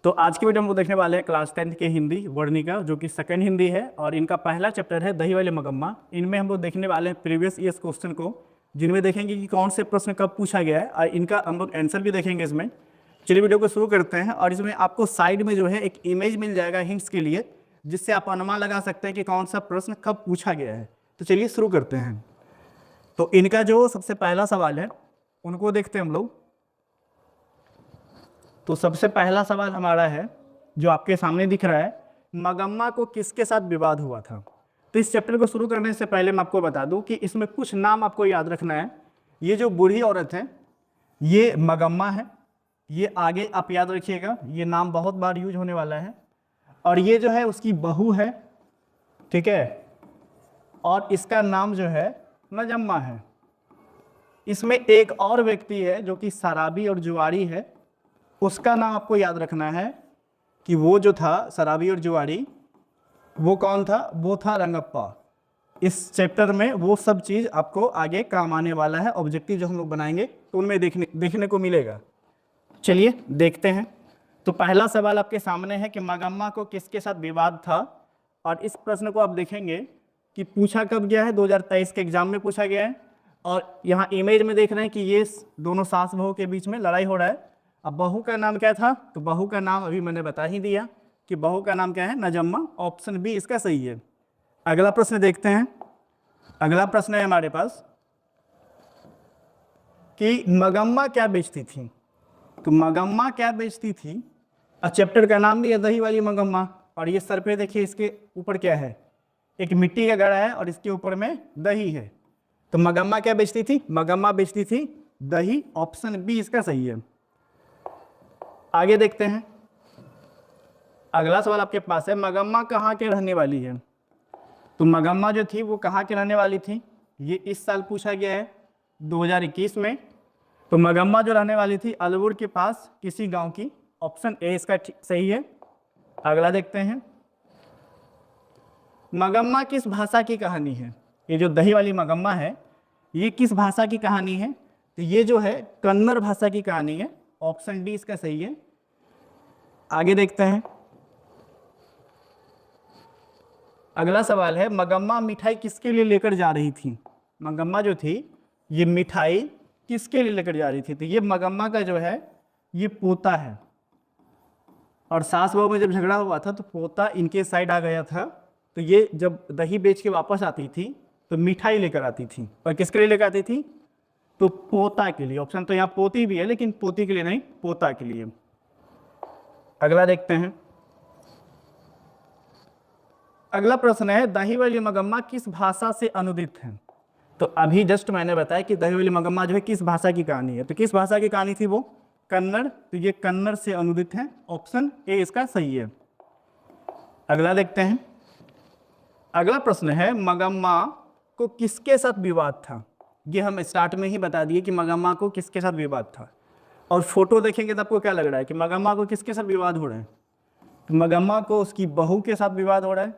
तो आज की वीडियो हम लोग देखने वाले हैं क्लास 10th के हिंदी वर्णिका, जो कि सेकंड हिंदी है और इनका पहला चैप्टर है दही वाले मगम्मा। इनमें हम लोग देखने वाले हैं प्रीवियस ईयर्स क्वेश्चन को, जिनमें देखेंगे कि कौन से प्रश्न कब पूछा गया है और इनका हम लोग आंसर भी देखेंगे इसमें। चलिए वीडियो को शुरू करते हैं। और इसमें आपको साइड में जो है एक इमेज मिल जाएगा हिंट्स के लिए, जिससे आप अनुमान लगा सकते हैं कि कौन सा प्रश्न कब पूछा गया है। तो चलिए शुरू करते हैं। तो इनका जो सबसे पहला सवाल है उनको देखते हैं हम लोग। तो सबसे पहला सवाल हमारा है जो आपके सामने दिख रहा है, मगम्मा को किसके साथ विवाद हुआ था। तो इस चैप्टर को शुरू करने से पहले मैं आपको बता दूं कि इसमें कुछ नाम आपको याद रखना है। ये जो बूढ़ी औरत है ये मगम्मा है, ये आगे आप याद रखिएगा, ये नाम बहुत बार यूज होने वाला है। और ये जो है उसकी बहू है, ठीक है, और इसका नाम जो है नजम्मा है। इसमें एक और व्यक्ति है जो कि शराबी और जुआरी है, उसका नाम आपको याद रखना है कि वो जो था शराबी और जुआरी, वो कौन था, वो था रंगप्पा। इस चैप्टर में वो सब चीज़ आपको आगे काम आने वाला है, ऑब्जेक्टिव जो हम लोग बनाएंगे तो उनमें देखने को मिलेगा। चलिए देखते हैं। तो पहला सवाल आपके सामने है कि मगम्मा को किसके साथ विवाद था। और इस प्रश्न को आप देखेंगे कि पूछा कब गया है, 2023 के एग्जाम में पूछा गया है। और यहाँ इमेज में देख रहे हैं कि ये दोनों सास बहू के बीच में लड़ाई हो रहा है। अब बहू का नाम क्या था, तो बहू का नाम अभी मैंने बता ही दिया कि बहू का नाम क्या है, नजम्मा। ऑप्शन बी इसका सही है। अगला प्रश्न देखते हैं। अगला प्रश्न है हमारे पास कि मगम्मा क्या बेचती थी। तो मगम्मा क्या बेचती थी, और चैप्टर का नाम भी है दही वाली मगम्मा। और ये सर पे देखिए, इसके ऊपर क्या है, एक मिट्टी का घड़ा है और इसके ऊपर में दही है। तो मगम्मा क्या बेचती थी, मगम्मा बेचती थी दही। ऑप्शन बी इसका सही है। आगे देखते हैं। अगला सवाल आपके पास है, मगम्मा कहाँ के रहने वाली है। तो मगम्मा जो थी वो कहाँ के रहने वाली थी, ये इस साल पूछा गया है 2021 में। तो मगम्मा जो रहने वाली थी अलवर के पास किसी गांव की। ऑप्शन ए इसका सही है। अगला देखते हैं। मगम्मा किस भाषा की कहानी है। ये जो दही वाली मगम्मा है ये किस भाषा की कहानी है, तो ये जो है कन्नड़ भाषा की कहानी है। ऑप्शन डी इसका सही है। आगे देखते हैं। अगला सवाल है, मगम्मा मिठाई किसके लिए लेकर जा रही थी। मगम्मा जो थी ये मिठाई किसके लिए लेकर जा रही थी, तो ये मगम्मा का जो है ये पोता है। और सास बहू में जब झगड़ा हुआ था तो पोता इनके साइड आ गया था। तो ये जब दही बेच के वापस आती थी तो मिठाई लेकर आती थी, और किसके लिए लेकर आती थी, तो पोता के लिए। ऑप्शन तो यहाँ पोती भी है लेकिन पोती के लिए नहीं, पोता के लिए। अगला देखते हैं। अगला प्रश्न है, दही वाली मगम्मा किस भाषा से अनुदित है। तो अभी जस्ट मैंने बताया कि दही वाली मगम्मा जो है किस भाषा की कहानी है, तो किस भाषा की कहानी थी वो, कन्नड़। तो ये कन्नड़ से अनुदित है। ऑप्शन ए इसका सही है। अगला देखते हैं। अगला प्रश्न है, मगम्मा को किसके साथ विवाद था। ये हम स्टार्ट में ही बता दिए कि मगम्मा को किसके साथ विवाद था। और फोटो देखेंगे तो आपको क्या लग रहा है कि मगम्मा को किसके साथ विवाद हो रहा है, तो मगम्मा को उसकी बहू के साथ विवाद हो रहा है।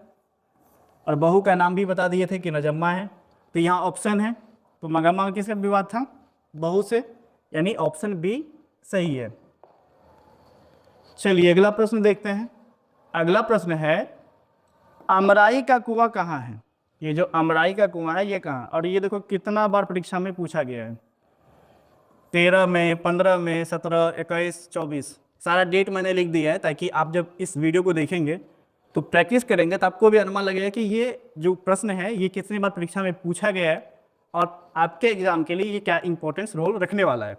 और बहू का नाम भी बता दिए थे कि नजम्मा है। तो यहाँ ऑप्शन है, तो मगम्मा का किसके साथ विवाद था, बहू से, यानी ऑप्शन बी सही है। चलिए अगला प्रश्न देखते हैं। अगला प्रश्न है, अमराई का कुआं कहाँ है। ये जो अमराई का कुआं है ये कहाँ, और ये देखो कितना बार परीक्षा में पूछा गया है, 13 में, 15 में, 17, 21, 24, सारा डेट मैंने लिख दिया है ताकि आप जब इस वीडियो को देखेंगे तो प्रैक्टिस करेंगे तो आपको भी अनुमान लगेगा कि ये जो प्रश्न है ये कितनी बार परीक्षा में पूछा गया है और आपके एग्जाम के लिए ये क्या इंपॉर्टेंस रोल रखने वाला है।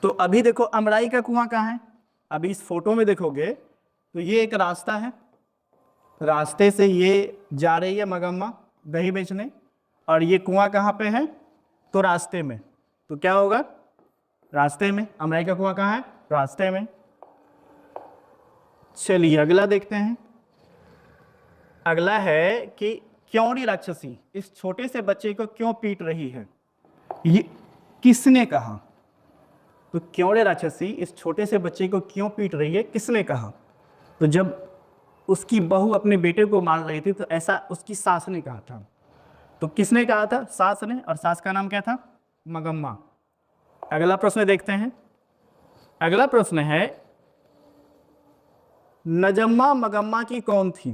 तो अभी देखो अमराई का कुआं कहाँ है, अभी इस फोटो में देखोगे तो ये एक रास्ता है, रास्ते से ये जा रही है मगम्मा दही बेचने, और ये कुआं कहाँ पे है, तो रास्ते में। तो क्या होगा, रास्ते में। अमराई का कुआं कहाँ है, रास्ते में। चलिए अगला देखते हैं। अगला है कि क्योंड़ी राक्षसी इस छोटे से बच्चे को क्यों पीट रही है, ये किसने कहा। तो क्योंड़े राक्षसी इस छोटे से बच्चे को क्यों पीट रही है, किसने कहा। तो जब उसकी बहू अपने बेटे को मार रही थी तो ऐसा उसकी सास ने कहा था। तो किसने कहा था, सास ने, और सास का नाम क्या था, मगम्मा। अगला प्रश्न देखते हैं। अगला प्रश्न है, नजम्मा मगम्मा की कौन थी?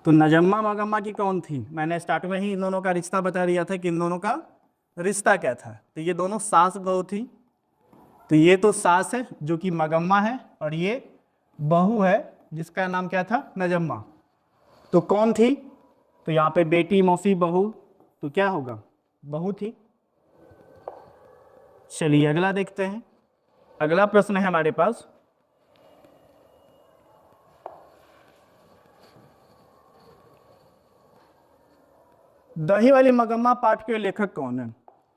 तो नजम्मा मगम्मा की कौन थी? मैंने स्टार्ट में ही इन दोनों का रिश्ता बता दिया था कि इन दोनों का रिश्ता क्या था। तो ये दोनों सास बहू थी। तो ये तो सास है जो कि मगम्मा है, और ये बहू है जिसका नाम क्या था? नजम्मा। तो कौन थी? तो यहाँ पे बेटी, मौसी, बहू, तो क्या होगा? बहू थी। चलिए अगला देखते हैं। अगला प्रश्न है हमारे पास, दही वाली मगम्मा पाठ के लेखक कौन है?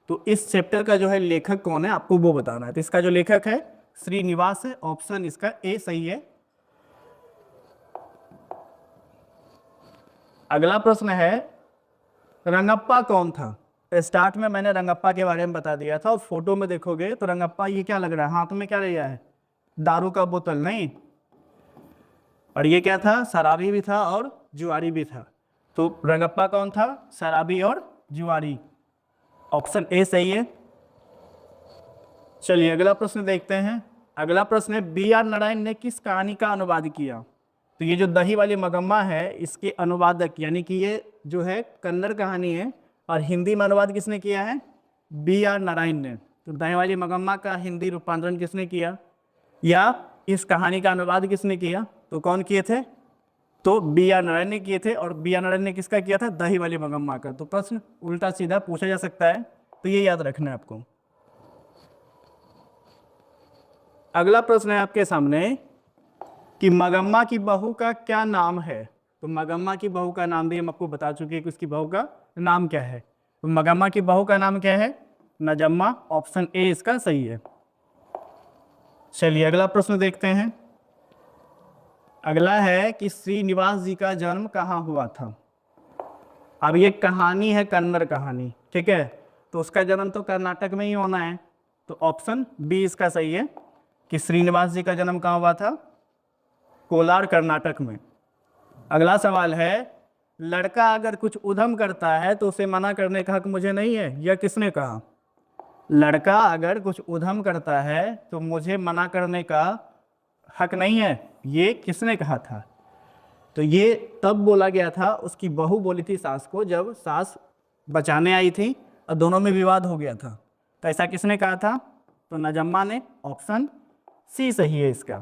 तो इस चैप्टर का जो है लेखक कौन है आपको वो बताना है। तो इसका जो लेखक है श्रीनिवास है, ऑप्शन इसका ए सही है। अगला प्रश्न है, रंगप्पा कौन था? स्टार्ट में मैंने रंगप्पा के बारे में बता दिया था, और फोटो में देखोगे तो रंगप्पा ये क्या लग रहा है, हाथ में क्या लिया है? दारू का बोतल नहीं, और ये क्या था? शराबी भी था और जुआरी भी था। तो रंगप्पा कौन था? शराबी और जुआरी। ऑप्शन ए सही है। चलिए अगला प्रश्न देखते हैं। अगला प्रश्न है, बी आर नारायण ने किस कहानी का अनुवाद किया? तो ये जो दही वाली मगम्मा है इसके अनुवादक, यानी कि ये जो है कन्नड़ कहानी है, और हिंदी में अनुवाद किसने किया है? बी आर नारायण ने। तो दही वाली मगम्मा का हिंदी रूपांतरण किसने किया, या इस कहानी का अनुवाद किसने किया? तो कौन किए थे? तो बी आर नारायण ने किए थे। और बी आर नारायण ने किसका किया था? दही वाली मगम्मा का। तो प्रश्न उल्टा सीधा पूछा जा सकता है, तो ये याद रखना है आपको। अगला प्रश्न है आपके सामने कि मगम्मा की बहू का क्या नाम है? तो मगम्मा की बहू का नाम भी हम आपको बता चुके हैं कि उसकी बहू का नाम क्या है। तो मगम्मा की बहू का नाम क्या है? नजम्मा। ऑप्शन ए इसका सही है। चलिए अगला प्रश्न देखते हैं। अगला है कि श्रीनिवास जी का जन्म कहाँ हुआ था? अब ये कहानी है कन्नड़ कहानी, ठीक है, तो उसका जन्म तो कर्नाटक में ही होना है। तो ऑप्शन बी इसका सही है कि श्रीनिवास जी का जन्म कहाँ हुआ था? कोलार, कर्नाटक में। अगला सवाल है, लड़का अगर कुछ उधम करता है तो उसे मना करने का हक मुझे नहीं है, यह किसने कहा? लड़का अगर कुछ उधम करता है तो मुझे मना करने का हक नहीं है, ये किसने कहा था? तो ये तब बोला गया था, उसकी बहू बोली थी सास को, जब सास बचाने आई थी और दोनों में विवाद हो गया था। तो ऐसा किसने कहा था? तो नजम्मा ने। ऑप्शन सी सही है इसका।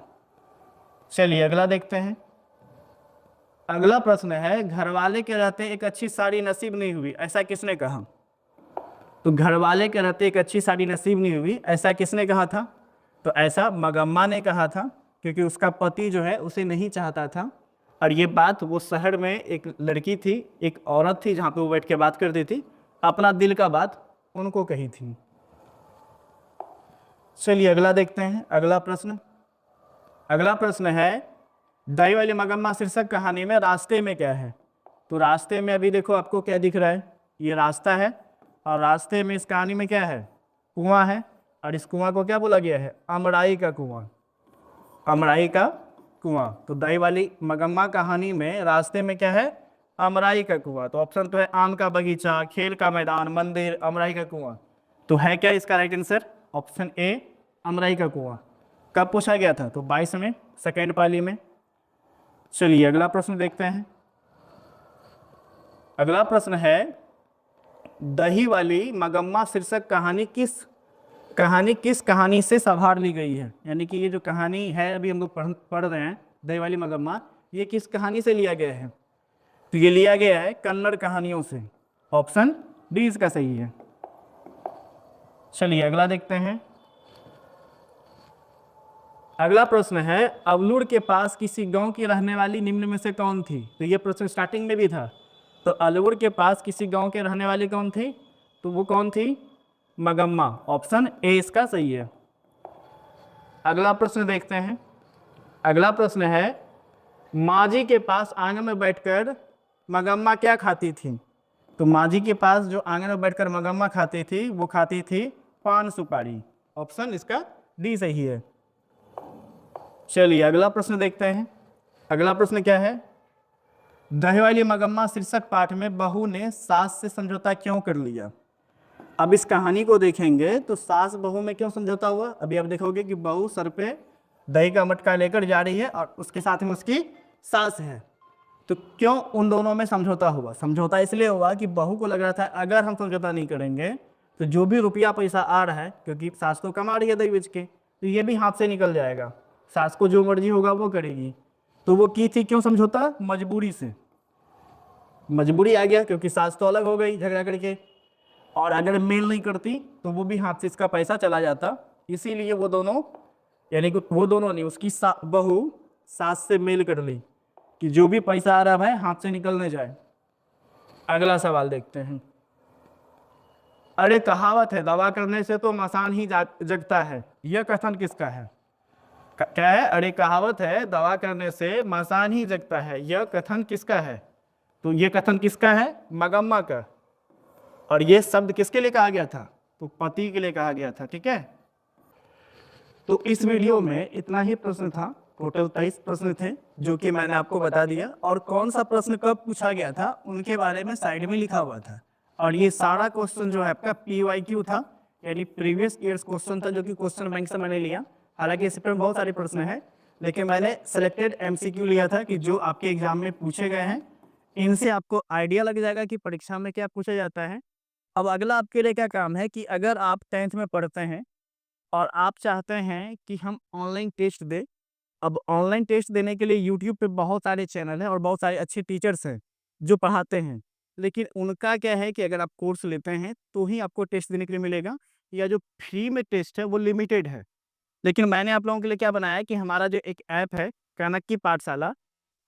चलिए अगला देखते हैं। अगला प्रश्न है, घरवाले के रहते एक अच्छी साड़ी नसीब नहीं हुई, ऐसा किसने कहा? तो घरवाले के रहते एक अच्छी साड़ी नसीब नहीं हुई, ऐसा किसने कहा था? तो ऐसा मगम्मा ने कहा था, क्योंकि उसका पति जो है उसे नहीं चाहता था। और ये बात वो शहर में एक लड़की थी, एक औरत थी जहाँ पे वो बैठ के बात करती थी, अपना दिल का बात उनको कही थी। चलिए अगला देखते हैं। अगला प्रश्न है, दही वाली मगम्मा शीर्षक कहानी में रास्ते में क्या है? तो रास्ते में अभी देखो आपको क्या दिख रहा है, ये रास्ता है, और रास्ते में इस कहानी में क्या है? कुआं है, और इस कुआं को क्या बोला गया है? अमराई का कुआं। अमराई का कुआं। तो दही वाली मगम्मा कहानी में रास्ते में क्या है? अमराई का कुआं। तो ऑप्शन तो है आम का बगीचा, खेल का मैदान, मंदिर, अमराई का कुआं। तो है क्या इसका राइट आंसर? ऑप्शन ए, अमराई का कुआं। कब पूछा गया था? तो 22 में, सेकेंड पाली में। चलिए अगला प्रश्न देखते हैं। अगला प्रश्न है, दही वाली मगम्मा शीर्षक कहानी किस कहानी से संभार ली गई है? यानी कि ये जो कहानी है अभी हम लोग पढ़ रहे हैं, दही वाली मगम्मा, ये किस कहानी से लिया गया है? तो ये लिया गया है कन्नड़ कहानियों से। ऑप्शन डी इसका सही है। चलिए अगला देखते हैं। अगला प्रश्न है, अवलूर के पास किसी गांव की रहने वाली निम्न में से कौन थी? तो ये प्रश्न स्टार्टिंग में भी था। तो अवलूर के पास किसी गांव के रहने वाली कौन थी? तो वो कौन थी? मगम्मा। ऑप्शन ए इसका सही है। अगला प्रश्न देखते हैं। अगला प्रश्न है, माजी के पास आंगन में बैठकर मगम्मा क्या खाती थी? तो माजी के पास जो आंगन में बैठकर मगम्मा खाती थी, वो खाती थी पान सुपारी। ऑप्शन इसका डी सही है। चलिए अगला प्रश्न देखते हैं। अगला प्रश्न क्या है, दही वाली मगम्मा शीर्षक पाठ में बहू ने सास से समझौता क्यों कर लिया? अब इस कहानी को देखेंगे तो सास बहू में क्यों समझौता हुआ? अभी आप देखोगे कि बहू सर पे दही का मटका लेकर जा रही है और उसके साथ में उसकी सास है। तो क्यों उन दोनों में समझौता हुआ? समझौता इसलिए हुआ कि बहू को लग रहा था अगर हम समझौता नहीं करेंगे तो जो भी रुपया पैसा आ रहा है, क्योंकि सास तो कमा रही है दही बेच के, तो ये भी हाथ से निकल जाएगा, सास को जो मर्जी होगा वो करेगी। तो वो की थी क्यों समझौता? मजबूरी से। मजबूरी आ गया क्योंकि सास तो अलग हो गई झगड़ा करके, और अगर मेल नहीं करती तो वो भी हाथ से इसका पैसा चला जाता। इसीलिए वो दोनों, यानी कि वो दोनों नहीं, उसकी बहू सास से मेल कर ली कि जो भी पैसा आ रहा है हाथ से निकलने जाए। अगला सवाल देखते हैं। अरे कहावत है, दवा करने से तो मसान ही जगता है, यह कथन किसका है? क्या है? अरे कहावत है, दवा करने से मसान ही जगता है, यह कथन किसका है? तो ये कथन किसका है? मगम्मा का। और ये शब्द किसके लिए कहा गया था? तो पति के लिए कहा गया था। ठीक है, तो इस वीडियो में इतना ही प्रश्न था। टोटल 23 प्रश्न थे जो कि मैंने आपको बता दिया, और कौन सा प्रश्न कब पूछा गया था उनके बारे में साइड में लिखा हुआ था। और ये सारा क्वेश्चन जो है आपका PYQ था, यानी प्रीवियस ईयर्स क्वेश्चन था, जो कि क्वेश्चन बैंक से मैंने लिया। हालांकि इस पर बहुत सारे प्रश्न हैं, लेकिन मैंने सेलेक्टेड MCQ लिया था कि जो आपके एग्जाम में पूछे गए हैं। इनसे आपको आइडिया लग जाएगा कि परीक्षा में क्या पूछा जाता है। अब अगला आपके लिए क्या काम है कि अगर आप 10th में पढ़ते हैं और आप चाहते हैं कि हम ऑनलाइन टेस्ट दें। अब ऑनलाइन टेस्ट देने के लिए यूट्यूब पे बहुत सारे चैनल हैं और बहुत सारे अच्छे टीचर्स हैं जो पढ़ाते हैं। लेकिन उनका क्या है कि अगर आप कोर्स लेते हैं तो ही आपको टेस्ट देने के लिए मिलेगा, या जो फ्री में टेस्ट है वो लिमिटेड है। लेकिन मैंने आप लोगों के लिए क्या बनाया है कि हमारा जो एक ऐप है, कनक की पाठशाला,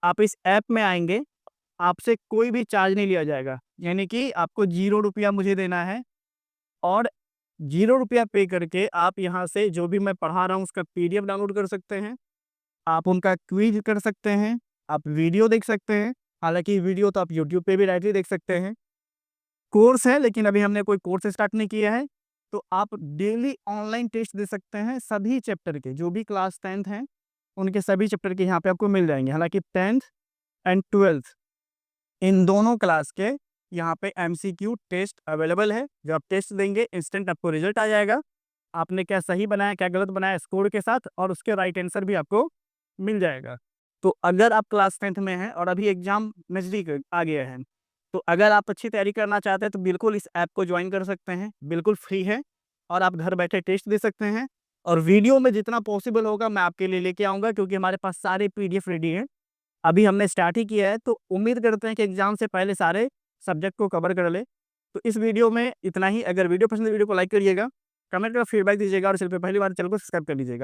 आप इस ऐप में आएंगे, आपसे कोई भी चार्ज नहीं लिया जाएगा, यानी कि आपको 0 रुपया मुझे देना है, और 0 रुपया पे करके आप यहाँ से जो भी मैं पढ़ा रहा हूँ उसका PDF डाउनलोड कर सकते हैं, आप उनका क्विज कर सकते हैं, आप वीडियो देख सकते हैं। हालांकि वीडियो तो आप यूट्यूब पे भी डायरेक्टली देख सकते हैं। कोर्स है, लेकिन अभी हमने कोई कोर्स स्टार्ट नहीं किया है। तो आप डेली ऑनलाइन टेस्ट दे सकते हैं, सभी चैप्टर के, जो भी क्लास 10th हैं उनके सभी चैप्टर के यहाँ पे आपको मिल जाएंगे। हालांकि 10th एंड 12th इन दोनों क्लास के यहाँ पे MCQ टेस्ट अवेलेबल है। जब आप टेस्ट देंगे इंस्टेंट आपको रिजल्ट आ जाएगा, आपने क्या सही बनाया क्या गलत बनाया स्कोर के साथ, और उसके राइट आंसर भी आपको मिल जाएगा। तो अगर आप क्लास 10th में हैं और अभी एग्जाम नज़दीक आ गया है, तो अगर आप अच्छी तैयारी करना चाहते हैं तो बिल्कुल इस ऐप को ज्वाइन कर सकते हैं, बिल्कुल फ्री है, और आप घर बैठे टेस्ट दे सकते हैं। और वीडियो में जितना पॉसिबल होगा मैं आपके लिए लेके आऊँगा, क्योंकि हमारे पास सारे PDF रेडी हैं। अभी हमने स्टार्ट ही किया है, तो उम्मीद करते हैं कि एग्जाम से पहले सारे सब्जेक्ट को कवर कर ले। तो इस वीडियो में इतना ही। अगर वीडियो पसंद है वीडियो को लाइक करिएगा, कमेंट में फीडबैक दीजिएगा, और सिर्फ पहली बार चैनल को सब्सक्राइब कर लीजिएगा।